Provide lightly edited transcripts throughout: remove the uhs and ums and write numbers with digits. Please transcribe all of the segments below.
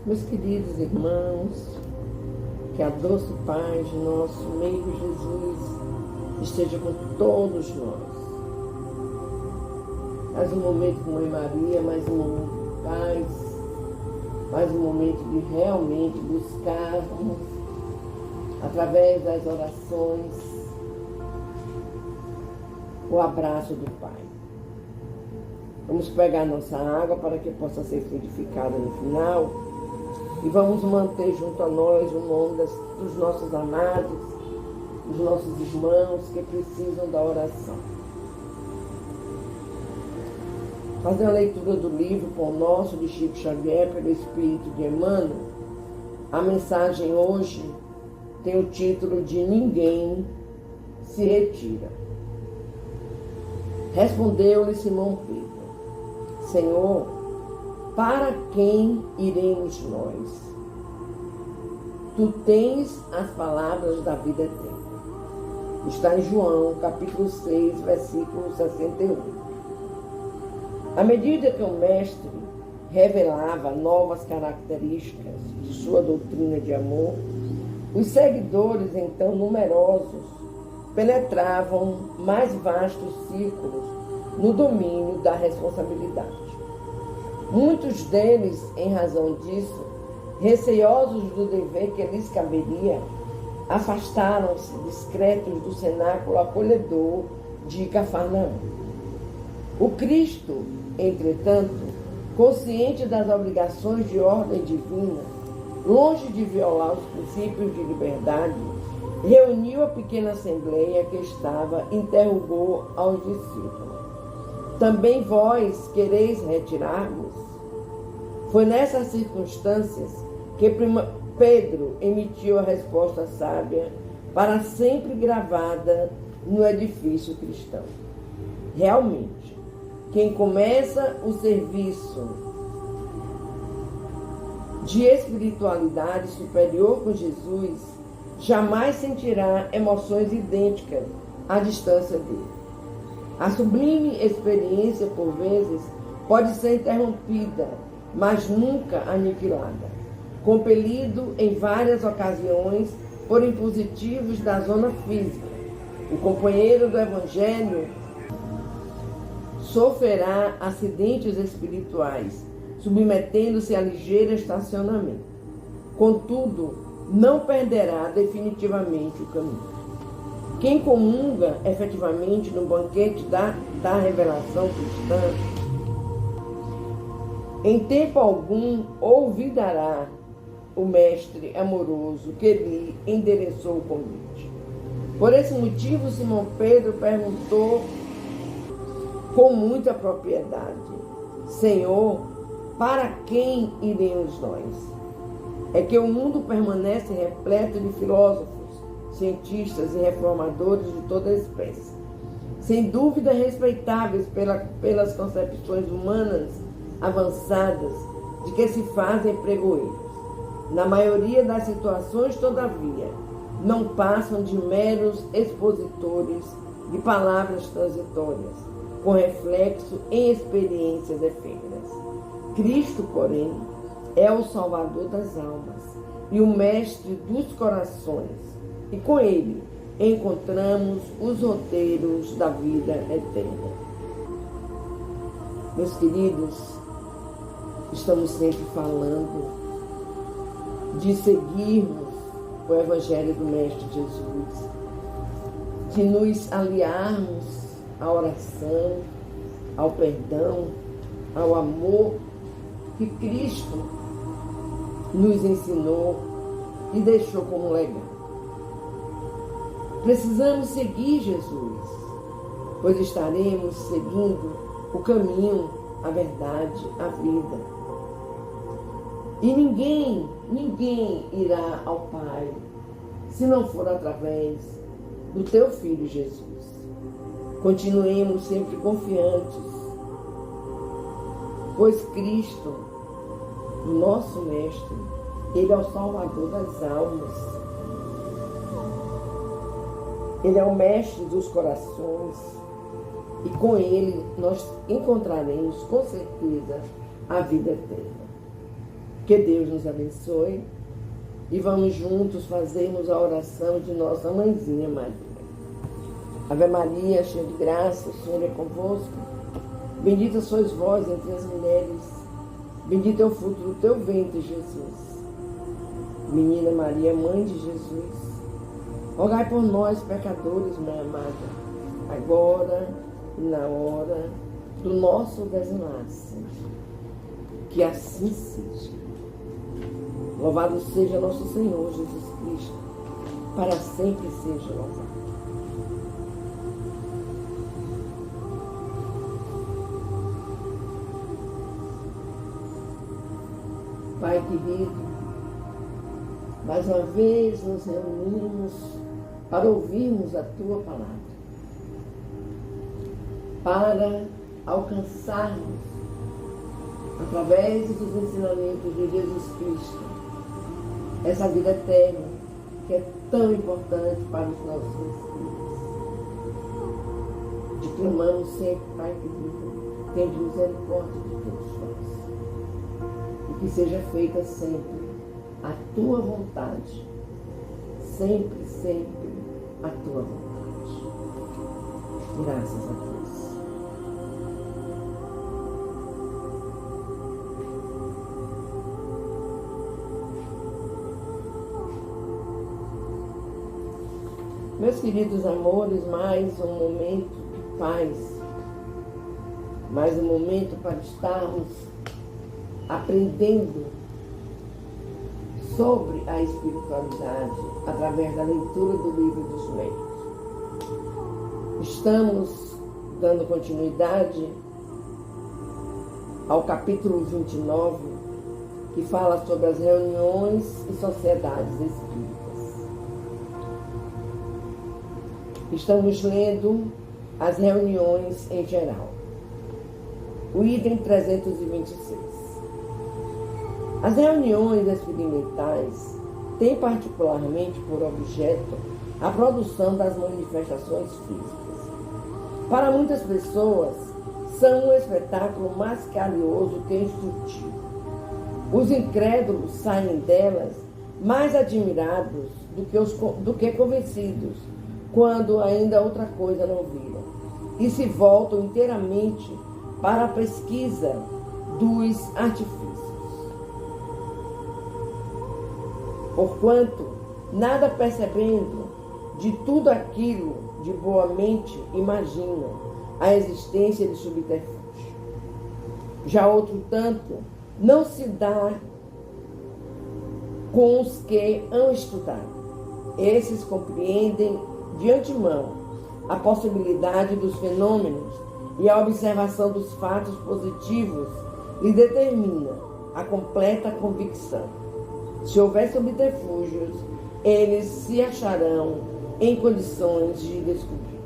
Meus queridos irmãos, que a doce paz de nosso meio Jesus esteja com todos nós. Mais um momento com Mãe Maria, mais um momento de paz, mais um momento de realmente buscarmos, através das orações, o abraço do Pai. Vamos pegar nossa água para que possa ser frutificada no final e vamos manter junto a nós o nome dos nossos amados, dos nossos irmãos que precisam da oração. Fazer a leitura do livro Pão Nosso de Chico Xavier pelo Espírito de Emmanuel. A mensagem hoje tem o título de Ninguém se retira. Respondeu-lhe Simão Pedro: Senhor, para quem iremos nós? Tu tens as palavras da vida eterna. Está em João, capítulo 6, versículo 61. À medida que o Mestre revelava novas características de sua doutrina de amor, os seguidores, então numerosos, penetravam mais vastos círculos no domínio da responsabilidade. Muitos deles, em razão disso, receosos do dever que lhes caberia, afastaram-se discretos do cenáculo acolhedor de Cafarnaum. O Cristo, entretanto, consciente das obrigações de ordem divina, longe de violar os princípios de liberdade, reuniu a pequena assembleia que estava e interrogou aos discípulos: Também vós quereis retirar-vos? Foi nessas circunstâncias que Pedro emitiu a resposta sábia, para sempre gravada no edifício cristão. Realmente, quem começa o serviço de espiritualidade superior com Jesus jamais sentirá emoções idênticas à distância dele. A sublime experiência, por vezes, pode ser interrompida, mas nunca aniquilada. Compelido em várias ocasiões por impositivos da zona física, o companheiro do Evangelho sofrerá acidentes espirituais, submetendo-se a ligeiro estacionamento. Contudo, não perderá definitivamente o caminho. Quem comunga efetivamente no banquete da revelação cristã, em tempo algum olvidará o Mestre amoroso que lhe endereçou o convite. Por esse motivo, Simão Pedro perguntou com muita propriedade: Senhor, para quem iremos nós? É que o mundo permanece repleto de filósofos, cientistas e reformadores de toda espécie, sem dúvida respeitáveis pelas concepções humanas avançadas de que se fazem pregoeiros. Na maioria das situações, todavia, não passam de meros expositores de palavras transitórias, com reflexo em experiências efêmeras. Cristo, porém, é o Salvador das almas e o Mestre dos corações, e com ele encontramos os roteiros da vida eterna. Meus queridos, estamos sempre falando de seguirmos o Evangelho do Mestre Jesus, de nos aliarmos à oração, ao perdão, ao amor que Cristo nos ensinou e deixou como legado. Precisamos seguir Jesus, pois estaremos seguindo o caminho, a verdade, a vida. E ninguém irá ao Pai se não for através do teu Filho Jesus. Continuemos sempre confiantes, pois Cristo, nosso Mestre, Ele é o Salvador das almas. Ele é o Mestre dos corações e com Ele nós encontraremos com certeza a vida eterna. Que Deus nos abençoe e vamos juntos fazermos a oração de nossa mãezinha Maria. Ave Maria, cheia de graça, o Senhor é convosco. Bendita sois vós entre as mulheres, bendito é o fruto do teu ventre, Jesus. Menina Maria, Mãe de Jesus, rogai por nós, pecadores, minha amada, agora e na hora do nosso desenlace. Que assim seja. Louvado seja nosso Senhor Jesus Cristo, para sempre seja louvado. Pai querido, mais uma vez nos reunimos para ouvirmos a Tua palavra, para alcançarmos, através dos ensinamentos de Jesus Cristo, essa vida eterna que é tão importante para os nossos filhos. Te clamamos sempre, Pai querido, tem misericórdia de todos nós. E que seja feita sempre a Tua vontade. Sempre, sempre a Tua vontade. Graças a Deus. Meus queridos amores, mais um momento de paz, mais um momento para estarmos aprendendo sobre a espiritualidade através da leitura do Livro dos Médiuns. Estamos dando continuidade ao capítulo 29, que fala sobre as reuniões e sociedades espíritas. Estamos lendo as reuniões em geral. O item 326. As reuniões experimentais têm particularmente por objeto a produção das manifestações físicas. Para muitas pessoas, são um espetáculo mais calioso que instrutivo. Os incrédulos saem delas mais admirados do que convencidos, quando ainda outra coisa não viram, e se voltam inteiramente para a pesquisa dos artifícios. Porquanto, nada percebendo de tudo aquilo de boa mente, imaginam a existência de subterfúgio. Já outro tanto, não se dá com os que hão estudado. Esses compreendem de antemão a possibilidade dos fenômenos e a observação dos fatos positivos lhe determina a completa convicção. Se houver subterfúgios, eles se acharão em condições de descobrir.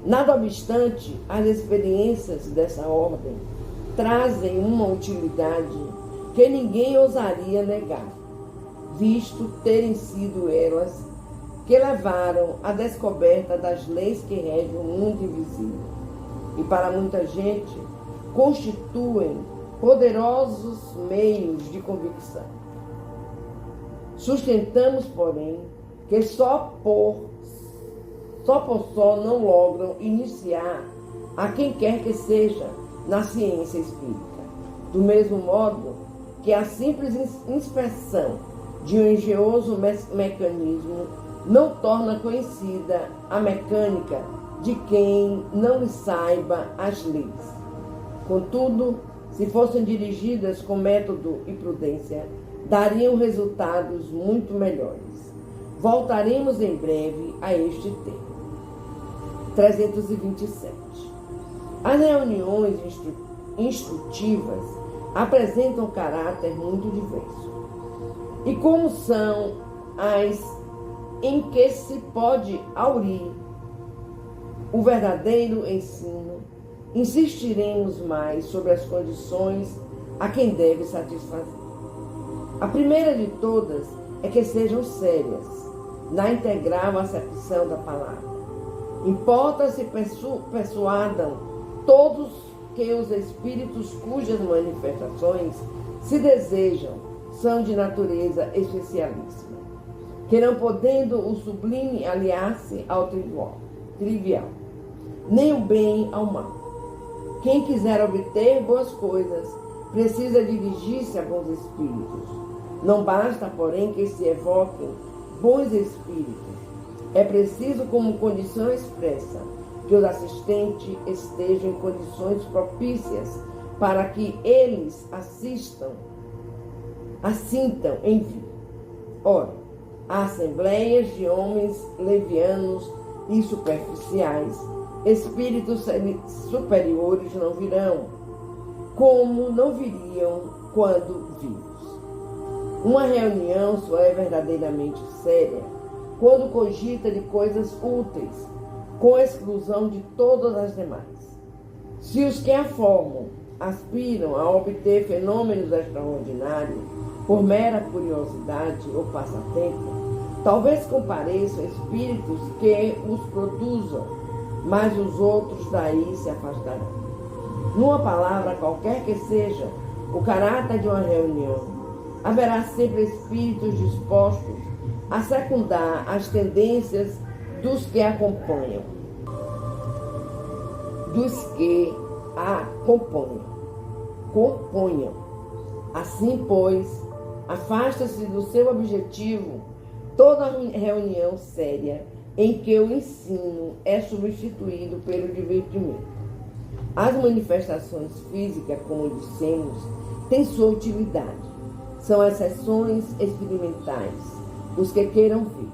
Nada obstante, as experiências dessa ordem trazem uma utilidade que ninguém ousaria negar, visto terem sido elas que levaram à descoberta das leis que regem o mundo invisível e para muita gente constituem poderosos meios de convicção. Sustentamos, porém, que só por só não logram iniciar a quem quer que seja na ciência espírita, do mesmo modo que a simples inspeção de um engenhoso mecanismo não torna conhecida a mecânica de quem não lhe saiba as leis. Contudo, se fossem dirigidas com método e prudência, dariam resultados muito melhores. Voltaremos em breve a este tema. 327. As reuniões instrutivas apresentam caráter muito diverso. E como são as em que se pode aurir o verdadeiro ensino, insistiremos mais sobre as condições a quem deve satisfazer. A primeira de todas é que sejam sérias, na integral acepção da palavra. Importa-se persuadam todos que os espíritos cujas manifestações se desejam, são de natureza especialíssima, que não podendo o sublime aliar-se ao trivial, nem o bem ao mal. Quem quiser obter boas coisas, precisa dirigir-se a bons espíritos. Não basta, porém, que se evoquem bons espíritos. É preciso, como condição expressa, que os assistentes estejam em condições propícias para que eles assintam em vida. Ora, assembleias de homens levianos e superficiais, espíritos superiores não virão, como não viriam quando vivos. Uma reunião só é verdadeiramente séria quando cogita de coisas úteis, com exclusão de todas as demais. Se os que a formam aspiram a obter fenômenos extraordinários por mera curiosidade ou passatempo, talvez compareçam espíritos que os produzam, mas os outros daí se afastarão. Numa palavra qualquer que seja o caráter de uma reunião, haverá sempre espíritos dispostos a secundar as tendências dos que acompanham, componham. Assim, pois, afasta-se do seu objetivo toda reunião séria em que o ensino é substituído pelo divertimento. As manifestações físicas, como dissemos, têm sua utilidade. São exceções experimentais, os que queiram ver.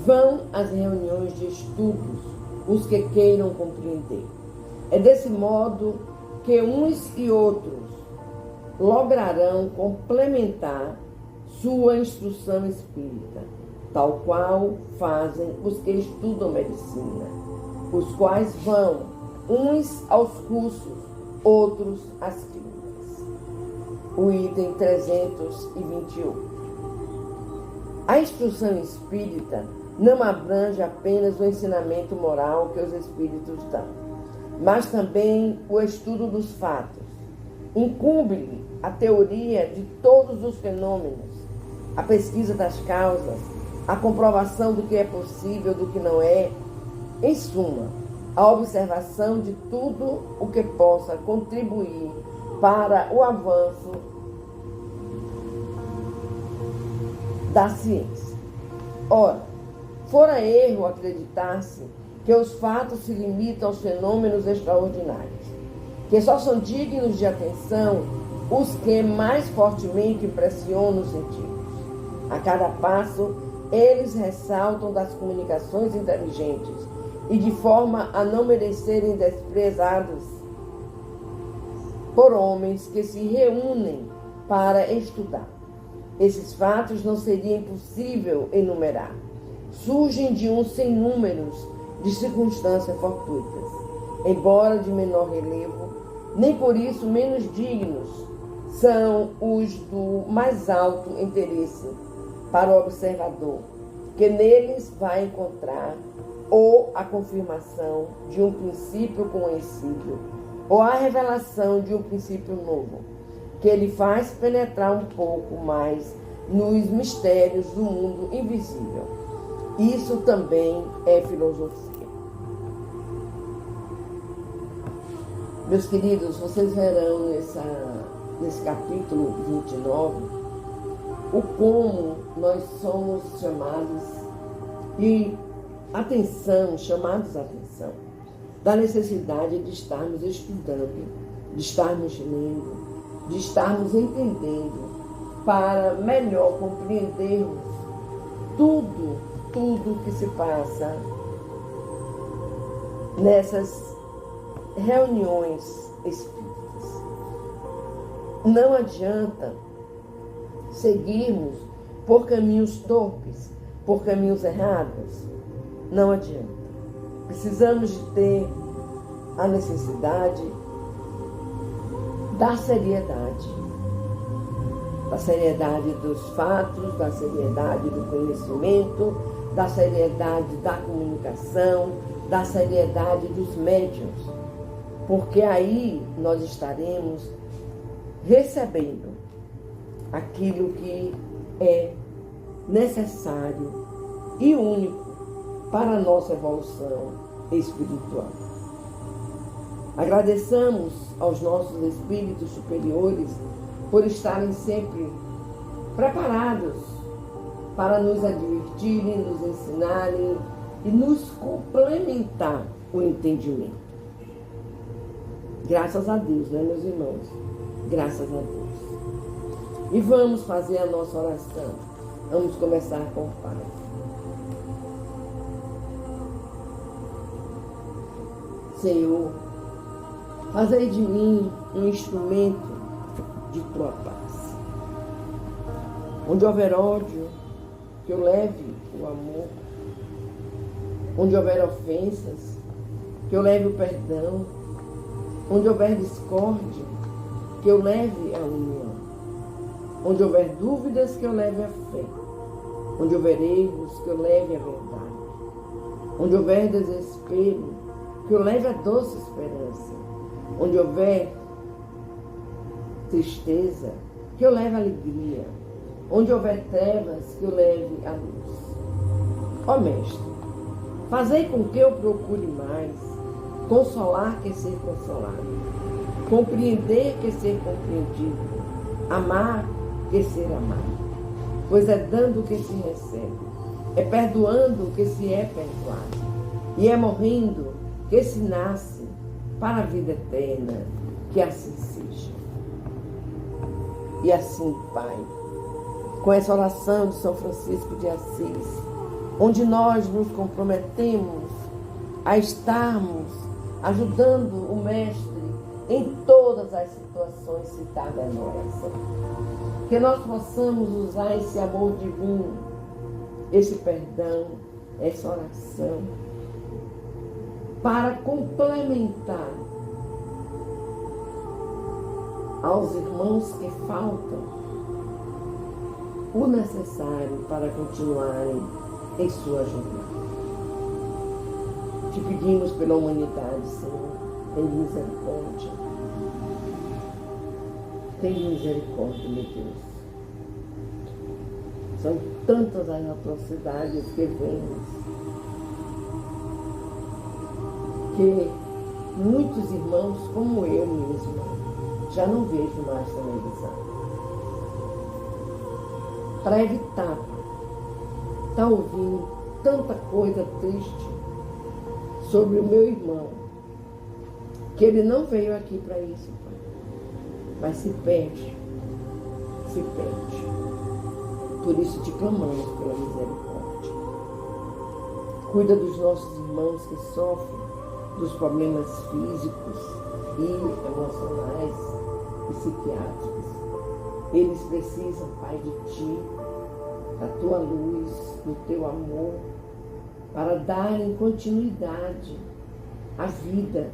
Vão às reuniões de estudos, os que queiram compreender. É desse modo que uns e outros lograrão complementar sua instrução espírita, tal qual fazem os que estudam medicina, os quais vão uns aos cursos, outros às clínicas. O item 321. A instrução espírita não abrange apenas o ensinamento moral que os espíritos dão, mas também o estudo dos fatos. Incumbe-lhe a teoria de todos os fenômenos, a pesquisa das causas, a comprovação do que é possível, do que não é, em suma, a observação de tudo o que possa contribuir para o avanço da ciência. Ora, fora erro acreditar-se que os fatos se limitam aos fenômenos extraordinários, que só são dignos de atenção os que mais fortemente impressionam os sentidos. A cada passo, eles ressaltam das comunicações inteligentes e de forma a não merecerem desprezados por homens que se reúnem para estudar. Esses fatos não seria impossível enumerar. Surgem de uns sem números de circunstâncias fortuitas, embora de menor relevo, nem por isso menos dignos são os do mais alto interesse para o observador, que neles vai encontrar ou a confirmação de um princípio conhecido, ou a revelação de um princípio novo, que ele faz penetrar um pouco mais nos mistérios do mundo invisível. Isso também é filosofia. Meus queridos, vocês verão nesse capítulo 29 o como nós somos chamados chamados à atenção da necessidade de estarmos estudando, de estarmos lendo, de estarmos entendendo, para melhor compreendermos tudo que se passa nessas reuniões espíritas. Não adianta seguirmos por caminhos torpes, por caminhos errados. Não adianta. Precisamos de ter a necessidade da seriedade dos fatos, da seriedade do conhecimento, da seriedade da comunicação, da seriedade dos médiuns, porque aí nós estaremos recebendo aquilo que é necessário e único para a nossa evolução espiritual. Agradeçamos aos nossos espíritos superiores por estarem sempre preparados para nos advertirem, nos ensinarem e nos complementar o entendimento. Graças a Deus, né, meus irmãos? Graças a Deus. E vamos fazer a nossa oração. Vamos começar com o Pai. Senhor, fazei de mim um instrumento de tua paz. Onde houver ódio, que eu leve o amor. Onde houver ofensas, que eu leve o perdão. Onde houver discórdia, que eu leve a união. Onde houver dúvidas, que eu leve a fé. Onde houver erros, que eu leve a verdade. Onde houver desespero, que eu leve a doce esperança. Onde houver tristeza, que eu leve a alegria. Onde houver trevas, que eu leve a luz. Ó Mestre, fazei com que eu procure mais consolar que ser consolado, compreender que ser compreendido, amar que ser amado. Pois é dando que se recebe, é perdoando que se é perdoado, e é morrendo que se nasce para a vida eterna, que assim seja. E assim, Pai, com essa oração de São Francisco de Assis, onde nós nos comprometemos a estarmos ajudando o Mestre em todas as situações citadas na oração. Que nós possamos usar esse amor divino, esse perdão, essa oração, para complementar aos irmãos que faltam o necessário para continuarem em sua jornada. Te pedimos pela humanidade, Senhor, tem misericórdia. Tem misericórdia, meu Deus. São tantas as atrocidades que vemos, que muitos irmãos, como eu mesma, já não vejo mais televisão. Para evitar estar ouvindo tanta coisa triste sobre o meu irmão, que ele não veio aqui para isso, Pai, mas se perde. Por isso te clamamos pela misericórdia. Cuida dos nossos irmãos que sofrem dos problemas físicos e emocionais e psiquiátricos. Eles precisam, Pai, de Ti, da Tua luz, do Teu amor, para darem continuidade à vida,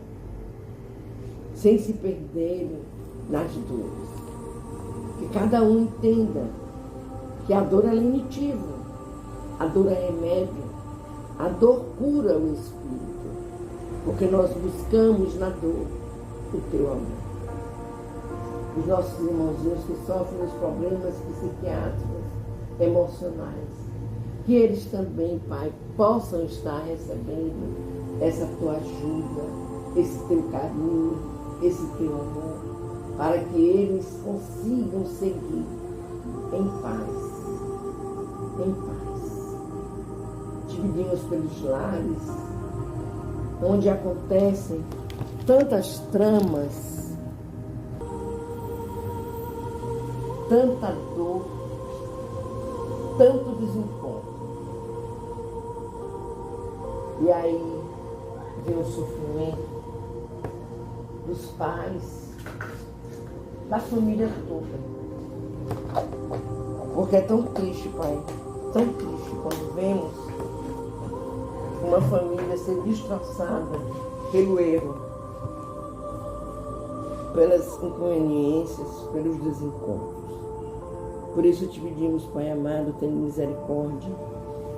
sem se perderem nas dores. Que cada um entenda que a dor é limitiva, a dor é remédio, a dor cura o espírito, porque nós buscamos na dor o Teu amor. Os nossos irmãozinhos que sofrem os problemas psiquiátricos, emocionais, que eles também, Pai, possam estar recebendo essa Tua ajuda, esse Teu carinho, esse Teu amor, para que eles consigam seguir em paz. Em paz. Te pedimos pelos lares, onde acontecem tantas tramas, tanta dor, tanto desencontro. E aí vem o sofrimento dos pais, da família toda. Porque é tão triste, Pai, tão triste quando vemos uma família ser destroçada pelo erro, pelas inconveniências, pelos desencontros. Por isso te pedimos, Pai amado, tenha misericórdia,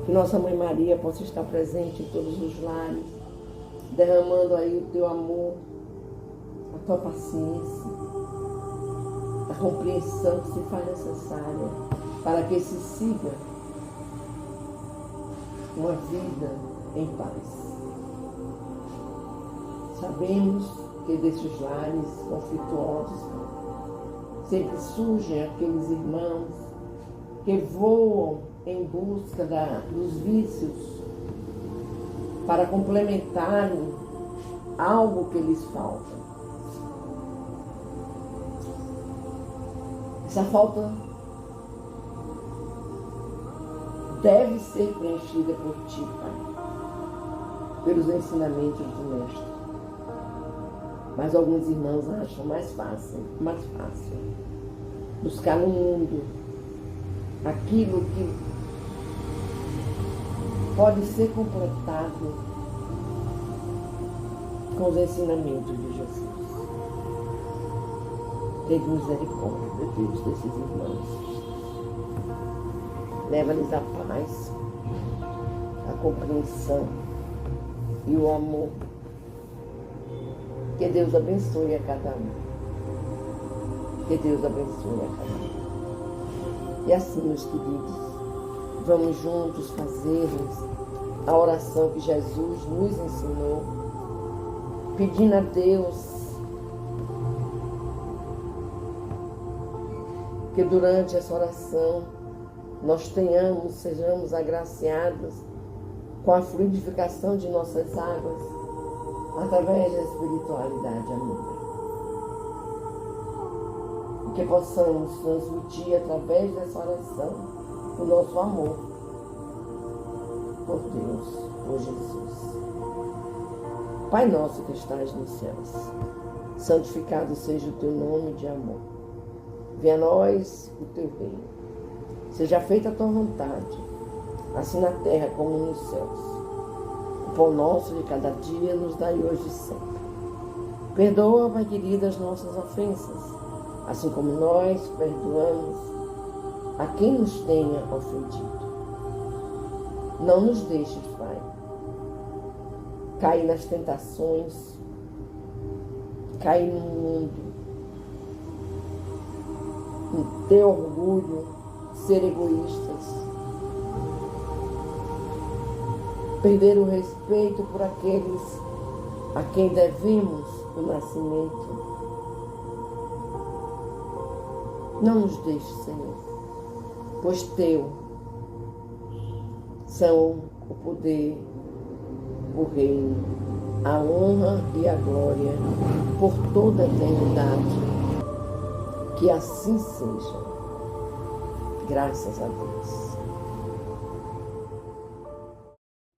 que nossa Mãe Maria possa estar presente em todos os lares, derramando aí o Teu amor, a Tua paciência, compreensão que se faz necessária para que se siga uma vida em paz. Sabemos que desses lares conflituosos sempre surgem aqueles irmãos que voam em busca dos vícios para complementarem algo que lhes falta. Essa falta deve ser preenchida por ti, Pai, pelos ensinamentos do Mestre. Mas alguns irmãos acham mais fácil buscar no mundo aquilo que pode ser completado com os ensinamentos de Jesus. Tenha misericórdia, Deus, desses irmãos. Leva-lhes a paz, a compreensão e o amor. Que Deus abençoe a cada um. Que Deus abençoe a cada um. E assim, meus queridos, vamos juntos fazermos a oração que Jesus nos ensinou, pedindo a Deus que durante essa oração nós sejamos agraciados com a fluidificação de nossas águas através da espiritualidade amiga. E que possamos transmitir através dessa oração o nosso amor por Deus, por Jesus. Pai nosso que estás nos céus, santificado seja o teu nome de amor. Venha a nós o teu reino. Seja feita a tua vontade, assim na terra como nos céus. O pão nosso de cada dia nos dai hoje e sempre. Perdoa, Pai querido, as nossas ofensas, assim como nós perdoamos a quem nos tenha ofendido. Não nos deixes, Pai, cair nas tentações, cair no mundo, no teu orgulho, ser egoístas, perder o respeito por aqueles a quem devemos o nascimento. Não nos deixe, Senhor, pois teu são o poder, o reino, a honra e a glória por toda a eternidade. Que assim seja. Graças a Deus.